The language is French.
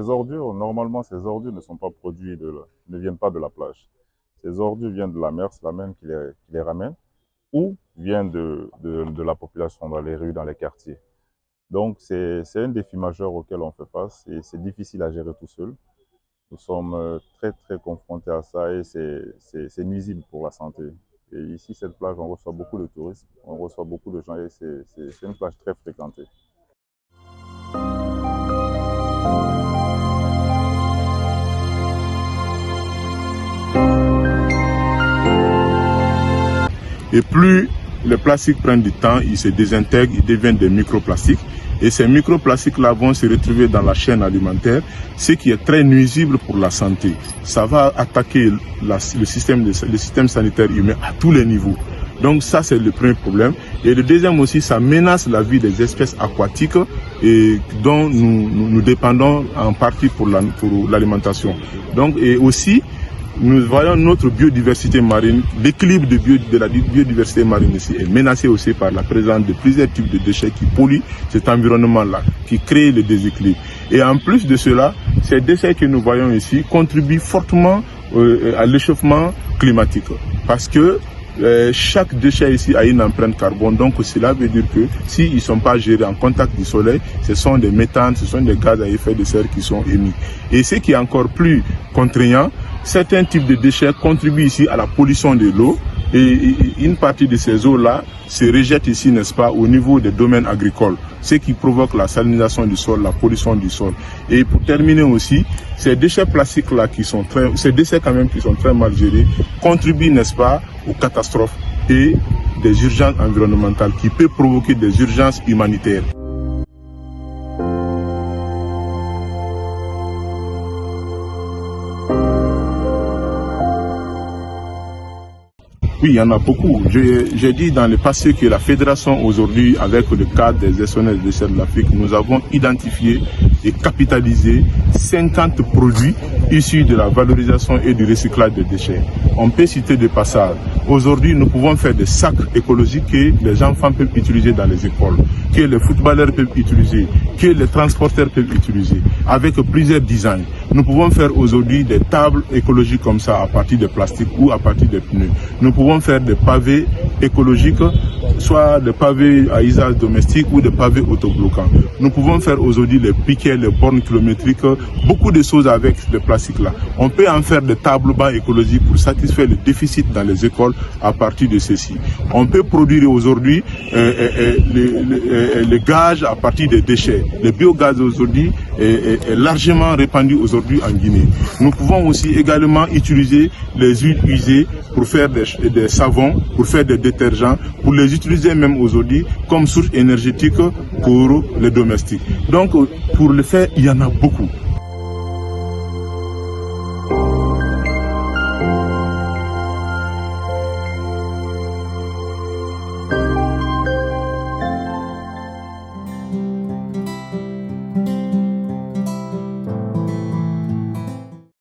ces ordures, normalement, ces ordures ne sont pas produites, ne viennent pas de la plage. Ces ordures viennent de la mer, c'est la mer qui les ramène, ou viennent de la population dans les rues, dans les quartiers. Donc, c'est un défi majeur auquel on fait face et c'est difficile à gérer tout seul. Nous sommes très, très confrontés à ça et c'est nuisible pour la santé. Et ici, cette plage, on reçoit beaucoup de touristes, on reçoit beaucoup de gens et c'est une plage très fréquentée. Et plus les plastiques prennent du temps, ils se désintègrent, ils deviennent des microplastiques. Et ces microplastiques-là vont se retrouver dans la chaîne alimentaire, ce qui est très nuisible pour la santé. Ça va attaquer le système sanitaire humain à tous les niveaux. Donc ça, c'est le premier problème. Et le deuxième aussi, ça menace la vie des espèces aquatiques et dont nous dépendons en partie pour l'alimentation. Donc, et aussi, nous voyons notre biodiversité marine, l'équilibre de la biodiversité marine ici est menacé aussi par la présence de plusieurs types de déchets qui polluent cet environnement-là, qui créent le déséquilibre. Et en plus de cela, ces déchets que nous voyons ici contribuent fortement à l'échauffement climatique. Parce que chaque déchet ici a une empreinte carbone, donc cela veut dire que s'ils ne sont pas gérés en contact du soleil, ce sont des méthanes, ce sont des gaz à effet de serre qui sont émis. Et ce qui est encore plus contraignant, certains types de déchets contribuent ici à la pollution de l'eau et une partie de ces eaux-là se rejette ici, n'est-ce pas, au niveau des domaines agricoles, ce qui provoque la salinisation du sol, la pollution du sol. Et pour terminer aussi, ces déchets plastiques-là ces déchets quand même qui sont très mal gérés, contribuent, n'est-ce pas, aux catastrophes et des urgences environnementales qui peuvent provoquer des urgences humanitaires. Oui, il y en a beaucoup. J'ai dit dans le passé que la fédération aujourd'hui, avec le cadre des gestionnaires des déchets de l'Afrique, nous avons identifié et capitalisé 50 produits issus de la valorisation et du recyclage des déchets. On peut citer des passages. Aujourd'hui, nous pouvons faire des sacs écologiques que les enfants peuvent utiliser dans les écoles, que les footballeurs peuvent utiliser, que les transporteurs peuvent utiliser, avec plusieurs designs. Nous pouvons faire aujourd'hui des tables écologiques comme ça à partir de plastique ou à partir de pneus. Nous pouvons faire des pavés écologiques, soit des pavés à usage domestique ou des pavés autobloquants. Nous pouvons faire aujourd'hui les piquets, les bornes kilométriques, beaucoup de choses avec le plastique là. On peut en faire des tables bancs écologiques pour satisfaire le déficit dans les écoles à partir de ceci. On peut produire aujourd'hui le gaz à partir des déchets. Le biogaz aujourd'hui est largement répandu aujourd'hui en Guinée. Nous pouvons aussi également utiliser les huiles usées pour faire des savons, pour faire des détergents, pour les utiliser même aujourd'hui comme source énergétique pour les domestiques. Donc pour le faire, il y en a beaucoup.